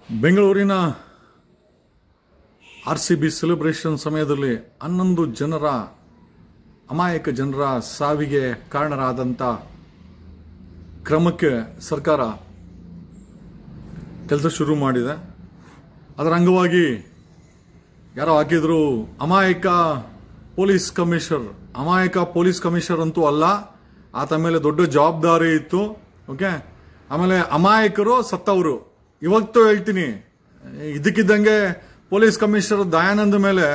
ಬೆಂಗಳೂರಿನ RCB celebration ಸಮಯದಲ್ಲಿ 11 ಜನರ ಅಮಾಯಕ ಜನರ ಸಾವಿಗೆ ಕಾರಣರಾದಂಥ ಕ್ರಮಕ್ಕೆ ಸರ್ಕಾರ ಕೆಲಸ ಶುರು ಮಾಡಿದೆ. ಅದರ ಅಂಗವಾಗಿ ಯಾರೋ ಹಾಕಿದ್ರು ಅಮಾಯಕ ಪೊಲೀಸ್ ಕಮಿಷನರ್ ಅಂತೂ ಅಲ್ಲ, ಆತ ಮೇಲೆ ದೊಡ್ಡ ಜವಾಬ್ದಾರಿ ಇತ್ತು. ಓಕೆ, ಆಮೇಲೆ ಅಮಾಯಕರು ಸತ್ತವರು. ಇವತ್ತು ಹೇಳ್ತೀನಿ, ಇದಕ್ಕಿದ್ದಂಗೆ ಪೊಲೀಸ್ ಕಮಿಷನರ್ ದಯಾನಂದ್ ಮೇಲೆ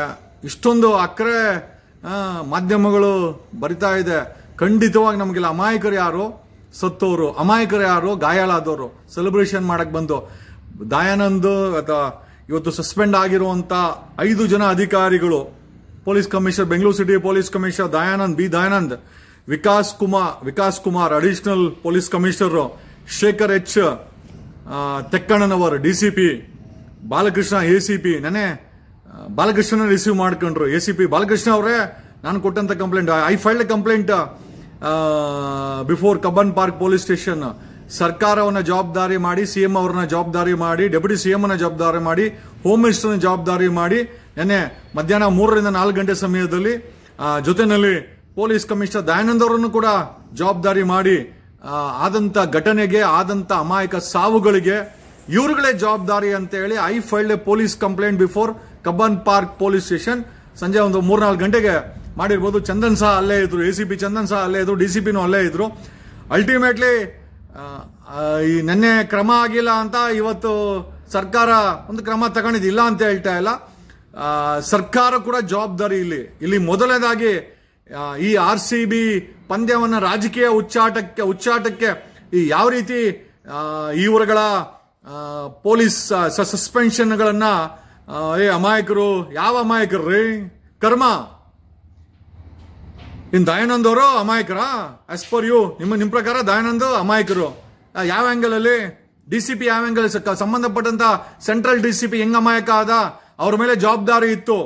ಇಷ್ಟೊಂದು ಅಕ್ರೆ ಮಾಧ್ಯಮಗಳು ಬರಿತಾ ಇದೆ. ಖಂಡಿತವಾಗಿ ನಮಗೆಲ್ಲ ಅಮಾಯಕರು ಯಾರು, ಸತ್ತವರು, ಅಮಾಯಕರು ಯಾರು, ಗಾಯಾಳಾದವರು ಸೆಲೆಬ್ರೇಷನ್ ಮಾಡಕ್ ಬಂದು ದಯಾನಂದ್ ಅಥವಾ ಇವತ್ತು ಸಸ್ಪೆಂಡ್ ಆಗಿರುವಂತ 5 ಜನ ಅಧಿಕಾರಿಗಳು, police commissioner, Bengaluru city police commissioner Dayanand, Vikas Kumar additional police commissioner, Shekhar H Tekkannavar DCP, Balakrishna ACP. ನೆನೆ ಬಾಲಕೃಷ್ಣನ ರಿಸೀವ್ ಮಾಡ್ಕೊಂಡ್ರು. ACP ಬಾಲಕೃಷ್ಣ ಅವರೇ, ನಾನು ಕೊಟ್ಟಂತ complaint, I filed complaint before Cubbon Park police station. ಸರ್ಕಾರವನ್ನ ಜವಾಬ್ದಾರಿ ಮಾಡಿ, CM ಅವರನ್ನ ಜವಾಬ್ದಾರಿ ಮಾಡಿ, ಡೆಪ್ಯೂಟಿ CM ನ ಜವಾಬ್ದಾರಿ ಮಾಡಿ, ಹೋಮ್ ಮಿನಿಸ್ಟರ್ನ ಜವಾಬ್ದಾರಿ ಮಾಡಿ, ನೆನ್ನೆ ಮಧ್ಯಾಹ್ನ 3 ರಿಂದ 4 ಗಂಟೆ ಸಮಯದಲ್ಲಿ ಜೊತೆನಲ್ಲಿ ಪೊಲೀಸ್ ಕಮಿಷನರ್ ದಯಾನಂದ್ ಅವರನ್ನು ಕೂಡ ಜವಾಬ್ದಾರಿ ಮಾಡಿ ಆದಂತ ಘಟನೆಗೆ, ಆದಂತ ಅಮಾಯಕ ಸಾವುಗಳಿಗೆ ಇವರುಗಳೇ ಜವಾಬ್ದಾರಿ ಅಂತ ಹೇಳಿ I filed A police complaint before Cubbon Park police station. ಸಂಜೆ ಒಂದು 3-4 ಗಂಟೆಗೆ ಮಾಡಿರ್ಬೋದು. ಚಂದನ್ ಸಹ ಅಲ್ಲೇ ಇದ್ರು, ACP ಚಂದನ್ ಸಹ ಅಲ್ಲೇ ಇದ್ರು, DCPನೂ ಅಲ್ಲೇ ಇದ್ರು. ಅಲ್ಟಿಮೇಟ್ಲಿ ಈ ನೆನ್ನೆ ಕ್ರಮ ಆಗಿಲ್ಲ ಅಂತ ಇವತ್ತು ಸರ್ಕಾರ ಒಂದು ಕ್ರಮ ತಗೊಂಡಿದ್ದಿಲ್ಲ ಅಂತ ಹೇಳ್ತಾ ಇಲ್ಲ. ಸರ್ಕಾರ ಕೂಡ ಜವಾಬ್ದಾರಿ ಇಲ್ಲಿ ಮೊದಲನೇದಾಗಿ ಈ RCB ಪಂದ್ಯವನ್ನ ರಾಜಕೀಯ ಉಚ್ಚಾಟಕ್ಕೆ ಈ ಯಾವ ರೀತಿ ಇವರುಗಳ ಪೊಲೀಸ್ ಸಸ್ಪೆನ್ಷನ್ಗಳನ್ನ ಅಮಾಯಕರು, ಯಾವ ಅಮಾಯಕರು ರೀ, ಕರ್ಮ ಇನ್ ದಯಾನಂದ್ ಅವರು ಅಮಾಯಕರ? ಆಸ್ ಪರ್ ಯು, ನಿಮ್ ಪ್ರಕಾರ ದಯಾನಂದ್ ಅಮಾಯಕರು ಯಾವ ಆಂಗಲ್ ಅಲ್ಲಿ? DCP ಯಾವ ಆಂಗಲ್? ಸಂಬಂಧಪಟ್ಟಂತ ಸೆಂಟ್ರಲ್ DCP ಹೆಂಗ್ ಅಮಾಯಕ ಆದ? ಅವ್ರ ಮೇಲೆ ಜವಾಬ್ದಾರಿ ಇತ್ತು.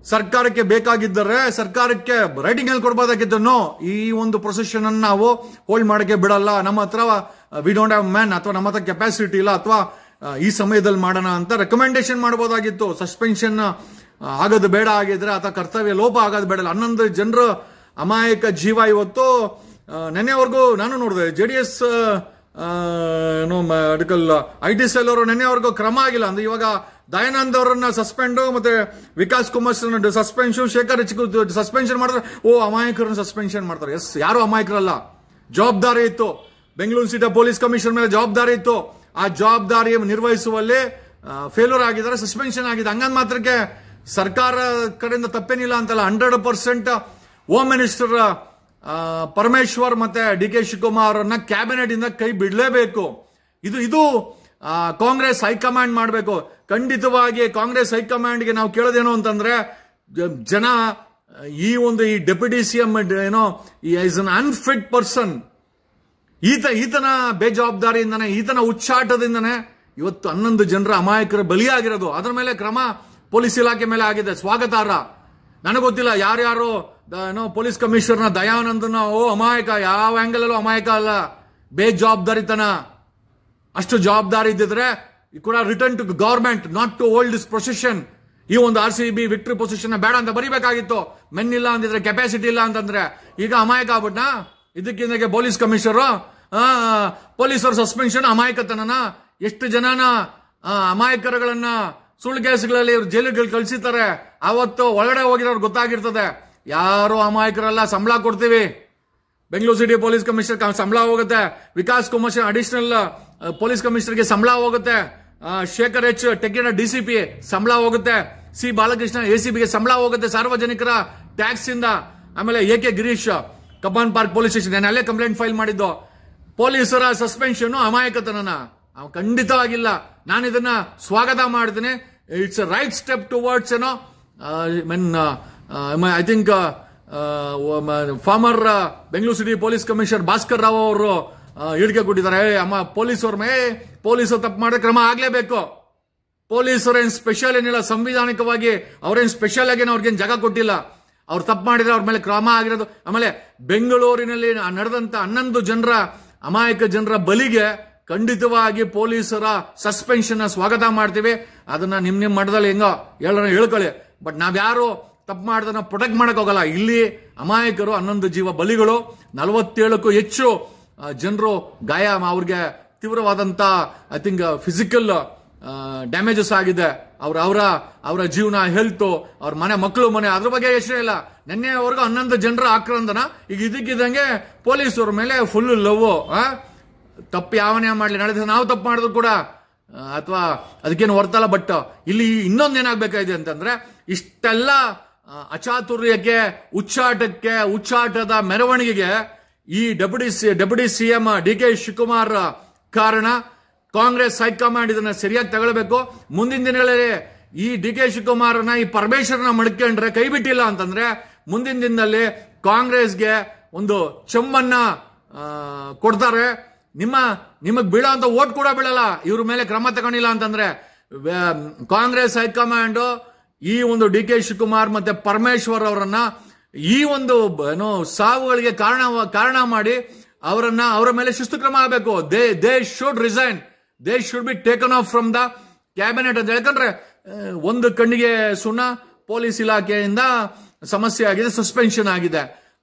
ಸರ್ಕಾರಕ್ಕೆ ಬೇಕಾಗಿದ್ದರೆ ಸರ್ಕಾರಕ್ಕೆ ರೈಟಿಂಗ್ ಅಲ್ಲಿ ಕೊಡ್ಬೋದಾಗಿತ್ತು. ನೋ, ಈ ಒಂದು ಪ್ರೊಸೆಷನ್ ಅನ್ನು ನಾವು ಹೋಲ್ಡ್ ಮಾಡಕ್ಕೆ ಬಿಡಲ್ಲ, ನಮ್ಮ ಹತ್ರ ವಿ ಡೋಂಟ್ ಹ್ಯಾವ್ ಮ್ಯಾನ್, ಅಥವಾ ನಮ್ಮ ಹತ್ರ ಕೆಪಾಸಿಟಿ ಇಲ್ಲ, ಅಥವಾ ಈ ಸಮಯದಲ್ಲಿ ಮಾಡೋಣ ಅಂತ ರೆಕಮೆಂಡೇಶನ್ ಮಾಡಬಹುದಾಗಿತ್ತು. ಸಸ್ಪೆನ್ಷನ್ ಆಗೋದು ಬೇಡ ಆಗಿದ್ರೆ, ಅಥವಾ ಕರ್ತವ್ಯ ಲೋಪ ಆಗೋದು ಬೇಡ. 11 ಜನರ ಅಮಾಯಕ ಜೀವ ಇವತ್ತು. ನೆನ್ನೆವರೆಗೂ ನಾನು ನೋಡಿದೆ, JDS ಅಡಿಕಲ್ IT ಸೆಲ್ ಅವರು ನೆನ್ನೆವರೆಗೂ ಕ್ರಮ ಆಗಿಲ್ಲ ಅಂದ್ರೆ, ಇವಾಗ ದಯಾನಂದ್ ಅವರನ್ನ ಸಸ್ಪೆಂಡ್, ಮತ್ತೆ Vikas Kumar suspension, Shekhar H suspension ಮಾಡಿದ್ರೆ, ಅಮಾಯಕರನ್ನ ಸಸ್ಪೆನ್ಷನ್ ಮಾಡ್ತಾರೆ. ಎಸ್, ಯಾರು ಅಮಾಯಕರಲ್ಲ, ಜವಾಬ್ದಾರಿ ಇತ್ತು. ಬೆಂಗಳೂರು ಸಿಟಿ ಪೊಲೀಸ್ ಕಮಿಷನರ್ ಮೇಲೆ ಜವಾಬ್ದಾರಿ ಇತ್ತು. ಆ ಜವಾಬ್ದಾರಿ ನಿರ್ವಹಿಸುವಲ್ಲಿ ಫೇಲ್ಯೂರ್ ಆಗಿದ್ದಾರೆ, ಸಸ್ಪೆನ್ಷನ್ ಆಗಿದೆ. ಹಂಗಂದ್ ಮಾತ್ರಕ್ಕೆ ಸರ್ಕಾರ ಕಡೆಯಿಂದ ತಪ್ಪೇನಿಲ್ಲ ಅಂತಲ್ಲ. 100% ಹೋಮ್ ಮಿನಿಸ್ಟರ್ ಪರಮೇಶ್ವರ್ ಮತ್ತೆ DK ಶಿವಕುಮಾರ್ ಅವರನ್ನ ಕ್ಯಾಬಿನೆಟ್ ಇಂದ ಕೈ ಬಿಡಲೇಬೇಕು. ಇದು ಕಾಂಗ್ರೆಸ್ ಹೈಕಮಾಂಡ್ ಮಾಡಬೇಕು. ಖಂಡಿತವಾಗಿ ಕಾಂಗ್ರೆಸ್ ಹೈಕಮಾಂಡ್ಗೆ ನಾವು ಕೇಳೋದೇನು ಅಂತಂದ್ರೆ, ಜನ ಈ deputy CM is an unfit person. ಈತನ ಬೇಜವಾಬ್ದಾರಿಯಿಂದನೇ, ಈತನ ಉಚ್ಚಾಟದಿಂದನೇ ಇವತ್ತು 11 ಜನರ ಅಮಾಯಕರ ಬಲಿಯಾಗಿರೋದು. ಅದರ ಮೇಲೆ ಕ್ರಮ ಪೊಲೀಸ್ ಇಲಾಖೆ ಮೇಲೆ ಆಗಿದೆ, ಸ್ವಾಗತಾರ್ಹ. ನನಗೊತ್ತಿಲ್ಲ ಯಾರ್ಯಾರು ಪೊಲೀಸ್ ಕಮಿಷನರ್ನ ದಯಾನಂದನ ಅಮಾಯಕ, ಯಾವ ಆಂಗಲ್ ಅಲ್ಲೂ ಅಮಾಯಕ ಅಲ್ಲ, ಬೇಜವಾಬ್ದಾರಿತನ. ಅಷ್ಟು ಜವಾಬ್ದಾರಿ ಇದ್ದಿದ್ರೆ ಕೂಡ return to government, not to hold this position. ಈ ಒಂದು RCB ವಿಕ್ಟರಿ ಪೊಸಿಷನ್ ಬೇಡ ಅಂತ ಬರೀಬೇಕಾಗಿತ್ತು. ಮೆನ್ ಇಲ್ಲ ಅಂದಿದ್ರೆ, ಕೆಪಾಸಿಟಿ ಇಲ್ಲ ಅಂತಂದ್ರೆ. ಈಗ ಅಮಾಯಕ ಆಗ್ಬಿಟ್ನಾ? ಇದಕ್ಕಿಂದಾಗೆ ಪೊಲೀಸ್ ಕಮಿಷನರ್, ಪೊಲೀಸರ ಸಸ್ಪೆನ್ಷನ್ ಅಮಾಯಕತನನ. ಎಷ್ಟು ಜನನ ಅಮಾಯಕರುಗಳನ್ನ ಸುಳ್ಳು ಕೇಸುಗಳಲ್ಲಿ ಜೈಲುಗಳು ಕಳಿಸಿರ್ತಾರೆ. ಅವತ್ತು ಒಳಗಡೆ ಹೋಗಿರೋರು ಗೊತ್ತಾಗಿರ್ತದೆ, ಯಾರು ಅಮಾಯಕರಲ್ಲ. ಸಂಬಳ ಕೊಡ್ತೀವಿ, ಬೆಂಗಳೂರು ಸಿಟಿ ಪೊಲೀಸ್ ಕಮಿಷನರ್ ಸಂಬಳ ಹೋಗುತ್ತೆ, ವಿಕಾಸ್ ಕುಮಾರ್ ಅಡಿಷನಲ್ ಪೊಲೀಸ್ ಕಮಿಷನರ್ಗೆ ಸಂಬಳ ಹೋಗುತ್ತೆ, ಶೇಖರ್ ಎಚ್ ಟೆಕ್ಕಿನ DCP ಸಂಬಳ ಹೋಗುತ್ತೆ, C ಬಾಲಕೃಷ್ಣ ACPಗೆ ಸಂಬಳ ಹೋಗುತ್ತೆ ಸಾರ್ವಜನಿಕರ ಟ್ಯಾಕ್ಸ್ ಇಂದ. ಆಮೇಲೆ AK Girish Cubbon Park police station, ನಾನು ಅಲ್ಲೇ ಕಂಪ್ಲೇಂಟ್ ಫೈಲ್ ಮಾಡಿದ್ದು. ಪೊಲೀಸರ ಸಸ್ಪೆನ್ಷನ್ ಅಮಾಯಕತನ ಖಂಡಿತವಾಗಿಲ್ಲ. ನಾನು ಇದನ್ನ ಸ್ವಾಗತ ಮಾಡ್ತೀನಿ. It's a right step towards I think farmer Bengaluru city police commissioner Bhaskar Rao ಅವರು ಹೇಳಿಕೆ ಕೊಟ್ಟಿದ್ದಾರೆ. ಪೊಲೀಸರು ತಪ್ಪು ಮಾಡಿದ್ರೆ ಕ್ರಮ ಆಗ್ಲೇಬೇಕು. ಪೊಲೀಸರೇನ್ ಸ್ಪೆಷಲ್ ಏನಿಲ್ಲ, ಸಂವಿಧಾನಿಕವಾಗಿ ಅವ್ರೇನ್ ಸ್ಪೆಷಲ್ ಆಗಿ ಅವ್ರಿಗೇನು ಜಾಗ ಕೊಟ್ಟಿಲ್ಲ. ಅವ್ರು ತಪ್ಪು ಮಾಡಿದ್ರೆ ಅವ್ರ ಮೇಲೆ ಕ್ರಮ ಆಗಿರೋದು. ಆಮೇಲೆ ಬೆಂಗಳೂರಿನಲ್ಲಿ ನಡೆದಂತ 11 ಜನರ ಅಮಾಯಕ ಜನರ ಬಲಿಗೆ ಖಂಡಿತವಾಗಿ ಪೊಲೀಸರ ಸಸ್ಪೆನ್ಷನ್ ಸ್ವಾಗತ ಮಾಡ್ತೀವಿ. ಅದನ್ನ ನಿಮ್ ಮಠದಲ್ಲಿ ಹೆಂಗೋ ಹೇಳ್ಕೊಳ್ಳಿ. ಬಟ್ ನಾವ್ಯಾರು ತಪ್ಪು ಮಾಡ್ದನ್ನ ಪ್ರೊಟೆಕ್ಟ್ ಮಾಡಕ್ ಹೋಗಲ್ಲ. ಇಲ್ಲಿ ಅಮಾಯಕರು 11 ಜೀವ ಬಲಿಗಳು, 47ಕ್ಕೂ ಹೆಚ್ಚು ಜನರು ಗಾಯ, ಅವ್ರಿಗೆ ತೀವ್ರವಾದಂತ ಐ ಥಿಂಕ್ ಫಿಸಿಕಲ್ ಡ್ಯಾಮೇಜಸ್ ಆಗಿದೆ. ಅವರ ಜೀವನ, ಹೆಲ್ತ್, ಅವ್ರ ಮಕ್ಕಳು ಮನೆ, ಅದ್ರ ಬಗ್ಗೆ ಯೋಚನೆ ಇಲ್ಲ. ನಿನ್ನೆವರೆಗೂ 11 ಜನರ ಆಕ್ರಂದನ, ಈಗ ಇದಕ್ಕಿದ್ದಂಗೆ ಪೊಲೀಸರ ಮೇಲೆ ಫುಲ್ ಲವ್. ತಪ್ಪು ಯಾವನೇ ಮಾಡ್ಲಿ, ನಾಳೆ ನಾವು ತಪ್ಪು ಮಾಡಿದ್ರು ಕೂಡ ಅಥವಾ ಅದಕ್ಕೇನು ಹೊರ್ತಲ್ಲ. ಬಟ್ ಇಲ್ಲಿ ಇನ್ನೊಂದೇನಾಗಬೇಕಾಗಿದೆ ಅಂತಂದ್ರೆ, ಇಷ್ಟೆಲ್ಲ ಅಚಾತುರ್ಯಕ್ಕೆ, ಹುಚ್ಚಾಟದ ಮೆರವಣಿಗೆಗೆ ಈ ಡೆಪ್ಯೂಟಿ ಸಿಎಂ ಡಿ.ಕೆ. ಶಿವಕುಮಾರ್ ಕಾರಣ. ಕಾಂಗ್ರೆಸ್ ಹೈಕಮಾಂಡ್ ಇದನ್ನ ಸರಿಯಾಗಿ ತಗೊಳ್ಬೇಕು. ಮುಂದಿನ ದಿನಗಳಲ್ಲಿ ಈ ಡಿ.ಕೆ. ಶಿವಕುಮಾರ್ನ, ಈ ಪರಮೇಶ್ವರನ ಮಡ್ಕೊಂಡ್ರೆ, ಕೈ ಬಿಟ್ಟಿಲ್ಲ ಅಂತಂದ್ರೆ ಮುಂದಿನ ದಿನದಲ್ಲಿ ಕಾಂಗ್ರೆಸ್ಗೆ ಒಂದು ಚೆಮ್ಮನ್ನ ಕೊಡ್ತಾರೆ. ನಿಮಗ್ ಬೀಳೋ ಅಂತ ಓಟ್ ಕೂಡ ಬೀಳಲ್ಲ ಇವ್ರ ಮೇಲೆ ಕ್ರಮ ತಗೊಂಡಿಲ್ಲ ಅಂತಂದ್ರೆ. ಕಾಂಗ್ರೆಸ್ ಹೈಕಮಾಂಡ್ ಈ ಒಂದು ಡಿ.ಕೆ. ಶಿವಕುಮಾರ್ ಮತ್ತೆ ಪರಮೇಶ್ವರ್ ಅವರನ್ನ ಈ ಒಂದು ಸಾವುಗಳಿಗೆ ಕಾರಣ ಮಾಡಿ ಅವರ ಮೇಲೆ ಶಿಸ್ತು ಕ್ರಮ ಆಗಬೇಕು. They should resign, they should be taken off from the cabinet ಅಂತ. ಯಾಕಂದ್ರೆ ಒಂದು ಕಣ್ಣಿಗೆ ಸುಣ್ಣ, ಪೊಲೀಸ್ ಇಲಾಖೆಯಿಂದ ಸಮಸ್ಯೆ ಆಗಿದೆ, ಸಸ್ಪೆನ್ಷನ್ ಆಗಿದೆ.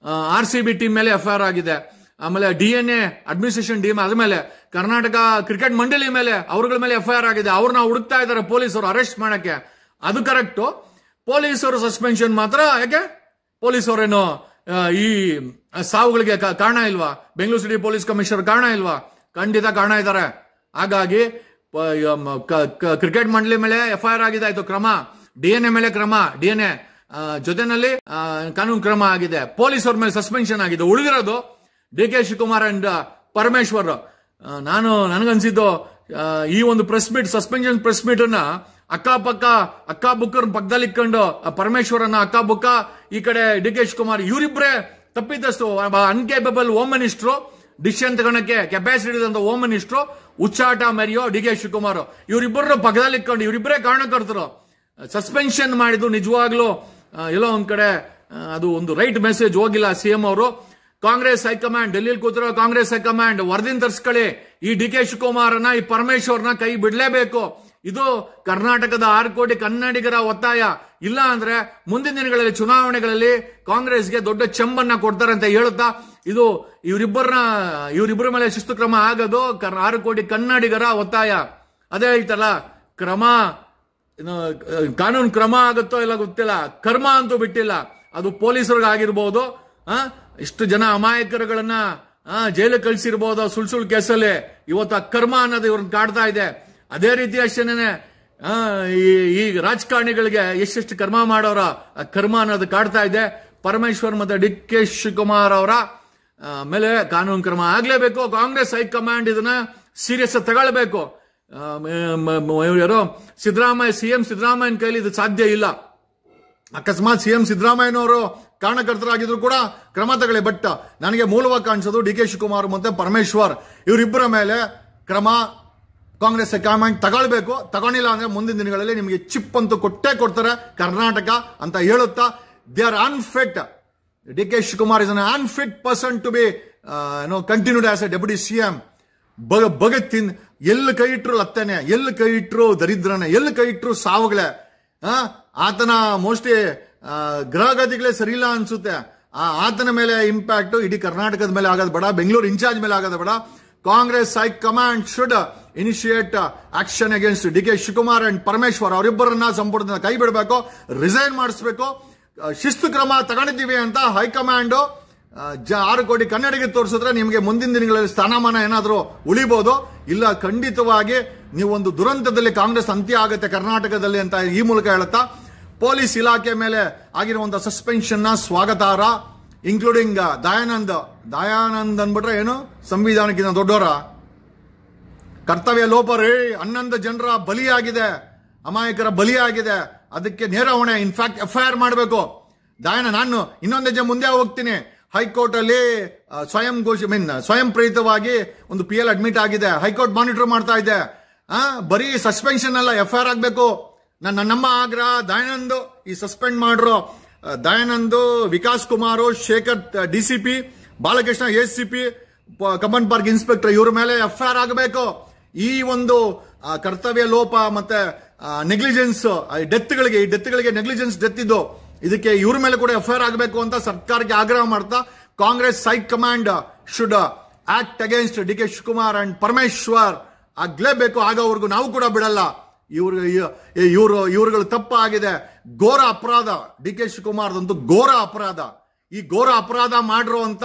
RCB ಟೀಮ್ ಮೇಲೆ FIR ಆಗಿದೆ. ಆಮೇಲೆ DNA ಅಡ್ಮಿನಿಸ್ಟ್ರೇಷನ್ ಟೀಮ್, ಅದ್ರ ಮೇಲೆ ಕರ್ನಾಟಕ ಕ್ರಿಕೆಟ್ ಮಂಡಳಿ ಮೇಲೆ, ಅವ್ರಗಳ ಮೇಲೆ FIR ಆಗಿದೆ. ಅವ್ರನ್ನ ಹುಡುಕ್ತಾ ಇದ್ದಾರೆ ಪೊಲೀಸರು ಅರೆಸ್ಟ್ ಮಾಡಕ್ಕೆ. ಅದು ಕರೆಕ್ಟ್. ಪೊಲೀಸರು ಸಸ್ಪೆನ್ಷನ್ ಮಾತ್ರ ಯಾಕೆ? ಪೊಲೀಸರೇನು ಈ ಸಾವುಗಳಿಗೆ ಕಾರಣ ಇಲ್ವಾ? ಬೆಂಗಳೂರು ಸಿಟಿ ಪೊಲೀಸ್ ಕಮಿಷನರ್ ಕಾರಣ ಇಲ್ವಾ? ಖಂಡಿತ ಕಾರಣ ಇದ್ದಾರೆ. ಹಾಗಾಗಿ ಕ್ರಿಕೆಟ್ ಮಂಡಳಿ ಮೇಲೆ FIR ಆಗಿದೆ, ಆಯ್ತು ಕ್ರಮ. DNA ಮೇಲೆ ಕ್ರಮ, DNA ಜೊತೆನಲ್ಲಿ ಕಾನೂನು ಕ್ರಮ ಆಗಿದೆ. ಪೊಲೀಸರ ಮೇಲೆ ಸಸ್ಪೆನ್ಷನ್ ಆಗಿದೆ. ಉಳಿದಿರೋದು ಡಿ.ಕೆ. ಶಿವಕುಮಾರ್ ಅಂಡ್ ಪರಮೇಶ್ವರ್. ನನಗನ್ಸಿದ್ದು ಈ ಒಂದು press meet, suspension press meet ಅನ್ನ ಅಕ್ಕ ಬುಕ್ಕರ್ ಪಕ್ಕದಲ್ಲಿ ಇಟ್ಕೊಂಡು ಪರಮೇಶ್ವರನ ಅಕ್ಕ ಬುಕ್ಕ, ಈ ಕಡೆ ಡಿ.ಕೆ. ಶಿವಕುಮಾರ್, ಇವರಿಬ್ರೆ ತಪ್ಪಿದಷ್ಟು ಅನ್ಕೇಪಬಲ್ ಹೋಮ್ ಮಿನಿಸ್ಟ್ರು, ಡಿಸಿಷನ್ ತಗೊಳಕ್ಕೆ ಕೆಪಾಸಿಟಿ ಇದ್ದಂತ ಹೋಮ್ ಮಿನಿಸ್ಟ್ರು, ಹುಚ್ಚಾಟ ಮೆರಿಯೋ ಡಿ.ಕೆ. ಶಿವಕುಮಾರ್, ಇವರಿಬ್ಬರು ಪಕ್ಕದಲ್ಲಿ ಇಟ್ಕೊಂಡು ಇವರಿಬ್ಬರೇ ಕಾರಣಕರ್ತರು. ಸಸ್ಪೆನ್ಷನ್ ಮಾಡಿದ್ದು ನಿಜವಾಗ್ಲೂ ಎಲ್ಲೋ ಒಂದ್ ಕಡೆ ಅದು ಒಂದು ರೈಟ್ ಮೆಸೇಜ್ ಹೋಗಿಲ್ಲ ಸಿಎಂ ಅವರು. ಕಾಂಗ್ರೆಸ್ ಹೈಕಮಾಂಡ್, ಡೆಲ್ಲಿಲಿ ಕೂತಿರೋ ಕಾಂಗ್ರೆಸ್ ಹೈಕಮಾಂಡ್ ವರದಿನ ತರಿಸ್ಕೊಳ್ಳಿ. ಈ ಡಿ.ಕೆ. ಶಿವಕುಮಾರ್ನ, ಈ ಪರಮೇಶ್ವರ್ನ ಕೈ ಬಿಡಲೇಬೇಕು. ಇದು ಕರ್ನಾಟಕದ 6 ಕೋಟಿ ಕನ್ನಡಿಗರ ಒತ್ತಾಯ. ಇಲ್ಲ ಅಂದ್ರೆ ಮುಂದಿನ ದಿನಗಳಲ್ಲಿ ಚುನಾವಣೆಗಳಲ್ಲಿ ಕಾಂಗ್ರೆಸ್ಗೆ ದೊಡ್ಡ ಚೆಂಬನ್ನ ಕೊಡ್ತಾರೆ ಅಂತ ಹೇಳುತ್ತಾ, ಇದು ಇವರಿಬ್ಬರ ಮೇಲೆ ಶಿಸ್ತು ಕ್ರಮ ಆಗೋದು 6 ಕೋಟಿ ಕನ್ನಡಿಗರ ಒತ್ತಾಯ. ಅದೇ ಹೇಳ್ತಲ್ಲ, ಕಾನೂನು ಕ್ರಮ ಆಗುತ್ತೋ ಇಲ್ಲ ಗೊತ್ತಿಲ್ಲ, ಕರ್ಮ ಅಂತೂ ಬಿಟ್ಟಿಲ್ಲ. ಅದು ಪೊಲೀಸರಿಗಾಗಿರ್ಬೋದು, ಇಷ್ಟು ಜನ ಅಮಾಯಕರುಗಳನ್ನ ಜೈಲು ಕಳಿಸಿರ್ಬೋದು ಸುಳ್ಳು ಕೇಸಲ್ಲಿ. ಇವತ್ತು ಆ ಕರ್ಮ ಅನ್ನೋದು ಇವ್ರನ್ನ ಕಾಡ್ತಾ ಇದೆ. ಅದೇ ರೀತಿ ಅಷ್ಟೇನೆ ಈ ರಾಜಕಾರಣಿಗಳಿಗೆ ಎಷ್ಟೆಷ್ಟು ಕರ್ಮ ಮಾಡೋರ ಕರ್ಮ ಅನ್ನೋದು ಕಾಡ್ತಾ ಇದೆ. ಪರಮೇಶ್ವರ್ ಮತ್ತೆ ಡಿ.ಕೆ. ಶಿವಕುಮಾರ್ ಅವರ ಮೇಲೆ ಕಾನೂನು ಕ್ರಮ ಆಗ್ಲೇಬೇಕು. ಕಾಂಗ್ರೆಸ್ ಹೈಕಮಾಂಡ್ ಇದನ್ನ ಸೀರಿಯಸ್ ತಗೊಳ್ಬೇಕು. ಯಾರೋ ಸಿಎಂ ಸಿದ್ದರಾಮಯ್ಯನ ಕೈಲಿ ಇದು ಸಾಧ್ಯ ಇಲ್ಲ. ಅಕಸ್ಮಾತ್ ಸಿಎಂ ಸಿದ್ದರಾಮಯ್ಯನವರು ಕಾರಣಕರ್ತರಾಗಿದ್ರು ಕೂಡ ಕ್ರಮ ತಗೊಳ್ಳಿ. ಬಟ್ ನನಗೆ ಮೂಲವಾಗಿ ಕಾಣಿಸೋದು ಡಿ.ಕೆ. ಶಿವಕುಮಾರ್ ಮತ್ತೆ ಪರಮೇಶ್ವರ್ ಇವರಿಬ್ಬರ ಮೇಲೆ ಕ್ರಮ ಕಾಂಗ್ರೆಸ್ ಹೈಕಮಾಂಡ್ ತಗೊಳ್ಬೇಕು. ತಗೊಂಡಿಲ್ಲ ಅಂದ್ರೆ ಮುಂದಿನ ದಿನಗಳಲ್ಲಿ ನಿಮಗೆ ಚಿಪ್ ಅಂತೂ ಕೊಡ್ತಾರೆ ಕರ್ನಾಟಕ ಅಂತ ಹೇಳುತ್ತಾ, they are unfit. D K. Shivakumar is an unfit person to be continued as a deputy CM. ಬಗತ್ತಿನ್ ಎಲ್ಲಿ ಕೈ ಇಟ್ರು ಲತ್ತನೆ, ಎಲ್ಲಿ ಕೈ ಇಟ್ರು ದರಿದ್ರನೆ, ಎಲ್ಲಿ ಕೈ ಇಟ್ರು ಸಾವುಗಳೇ. ಆತನ ಮೋಸ್ಟ್ಲಿ ಗ್ರಹಗತಿಗಳೇ ಸರಿ ಇಲ್ಲ ಅನ್ಸುತ್ತೆ. ಆತನ ಮೇಲೆ ಇಂಪ್ಯಾಕ್ಟ್ ಇಡೀ ಕರ್ನಾಟಕದ ಮೇಲೆ ಆಗೋದು ಬೇಡ, ಬೆಂಗಳೂರು ಇನ್ಚಾರ್ಜ್ ಮೇಲೆ ಆಗೋದು ಬೇಡ. Congress high command should initiate action against D K. Shivakumar and Parameshwar. ಅವರಿಬ್ಬರನ್ನ ಸಂಪುಟದಿಂದ ಕೈ ಬಿಡಬೇಕು, ರಿಸೈನ್ ಮಾಡಿಸಬೇಕು. ಶಿಸ್ತು ಕ್ರಮ ತಗೊಂಡಿದ್ದೀವಿ ಅಂತ ಹೈಕಮಾಂಡ್ 6 ಕೋಟಿ ಕನ್ನಡಿಗರಿಗೆ ತೋರಿಸಿದ್ರೆ ನಿಮಗೆ ಮುಂದಿನ ದಿನಗಳಲ್ಲಿ ಸ್ಥಾನಮಾನ ಏನಾದರೂ ಉಳಿಬಹುದು. ಇಲ್ಲ, ಖಂಡಿತವಾಗಿ ನೀವು ಒಂದು ದುರಂತದಲ್ಲಿ ಕಾಂಗ್ರೆಸ್ ಅಂತ್ಯ ಆಗುತ್ತೆ ಕರ್ನಾಟಕದಲ್ಲಿ ಅಂತ ಈ ಮೂಲಕ ಹೇಳುತ್ತಾ, ಪೊಲೀಸ್ ಇಲಾಖೆ ಮೇಲೆ ಆಗಿರುವಂತಹ ಸಸ್ಪೆನ್ಷನ್ ನ ಸ್ವಾಗತಾರ್ಹ. ಇನ್ಕ್ಲೂಡಿಂಗ್ ದಯಾನಂದ್ ಅನ್ಬಿಟ್ರೆ ಏನು ಸಂವಿಧಾನಕ್ಕಿಂತ ದೊಡ್ಡವರ? ಕರ್ತವ್ಯ ಲೋಪ ರೀ. 11 ಜನರ ಬಲಿಯಾಗಿದೆ, ಅಮಾಯಕರ ಬಲಿಯಾಗಿದೆ. ಅದಕ್ಕೆ ನೇರ ಹೊಣೆ. ಇನ್ಫ್ಯಾಕ್ಟ್ FIR ಮಾಡಬೇಕು. ನಾನು ಇನ್ನೊಂದು ಹೆಜ್ಜೆ ಮುಂದೆ ಹೋಗ್ತೀನಿ. ಹೈಕೋರ್ಟ್ ಅಲ್ಲಿ ಸ್ವಯಂ ಪ್ರೇರಿತವಾಗಿ ಒಂದು PL ಅಡ್ಮಿಟ್ ಆಗಿದೆ. ಹೈಕೋರ್ಟ್ ಮಾನಿಟರ್ ಮಾಡ್ತಾ ಇದೆ. ಬರೀ ಸಸ್ಪೆನ್ಷನ್ ಅಲ್ಲ, FIR ಆಗಬೇಕು. ನಮ್ಮ ಆಗ್ರಹ ದಯಾನಂದ್ ಈ ಸಸ್ಪೆಂಡ್ ಮಾಡ್ರು. Dayanand, Vikas Kumar, Shekhar DCP, Balakrishna ACP, Cubbon Park inspector ಇವ್ರ ಮೇಲೆ FIR ಆಗಬೇಕು. ಈ ಒಂದು ಕರ್ತವ್ಯ ಲೋಪ ಮತ್ತೆ ನೆಗ್ಲಿಜೆನ್ಸ್ ಡೆತ್ಗಳಿಗೆ ನೆಗ್ಲಿಜೆನ್ಸ್ ಡೆತ್ ಇದ್ದು ಇದಕ್ಕೆ ಇವ್ರ ಮೇಲೆ ಕೂಡ FIR ಆಗಬೇಕು ಅಂತ ಸರ್ಕಾರಕ್ಕೆ ಆಗ್ರಹ ಮಾಡ್ತಾ Congress high command should act against DK Shivakumar and Parameshwar ಆಗ್ಲೇಬೇಕು. ಆಗೋವರೆಗೂ ನಾವು ಕೂಡ ಬಿಡಲ್ಲ. ಇವ್ರುಗಳು ತಪ್ಪಾಗಿದೆ, ಘೋರ ಅಪರಾಧ. DK ಶಿವಕುಮಾರ್ದಂತೂ ಘೋರ ಅಪರಾಧ. ಈ ಘೋರ ಅಪರಾಧ ಮಾಡಿರುವಂತ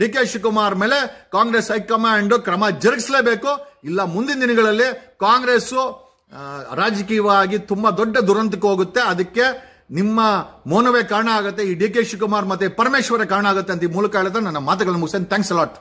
DK ಶಿವಕುಮಾರ್ ಮೇಲೆ ಕಾಂಗ್ರೆಸ್ ಹೈಕಮಾಂಡ್ ಕ್ರಮ ಜರುಗಿಸಲೇಬೇಕು. ಇಲ್ಲ ಮುಂದಿನ ದಿನಗಳಲ್ಲಿ ಕಾಂಗ್ರೆಸ್ ರಾಜಕೀಯವಾಗಿ ತುಂಬಾ ದೊಡ್ಡ ದುರಂತಕ್ಕೆ ಹೋಗುತ್ತೆ. ಅದಕ್ಕೆ ನಿಮ್ಮ ಮೌನವೇ ಕಾರಣ ಆಗುತ್ತೆ. ಈ DK ಶಿವಕುಮಾರ್ ಮತ್ತೆ ಪರಮೇಶ್ವರ ಕಾರಣ ಆಗುತ್ತೆ ಅಂತ ಈ ಮೂಲಕ ಹೇಳಿದ್ರೆ ನನ್ನ ಮಾತುಗಳನ್ನು ಮುಗಿಸ್ತೇನೆ. Thanks a lot.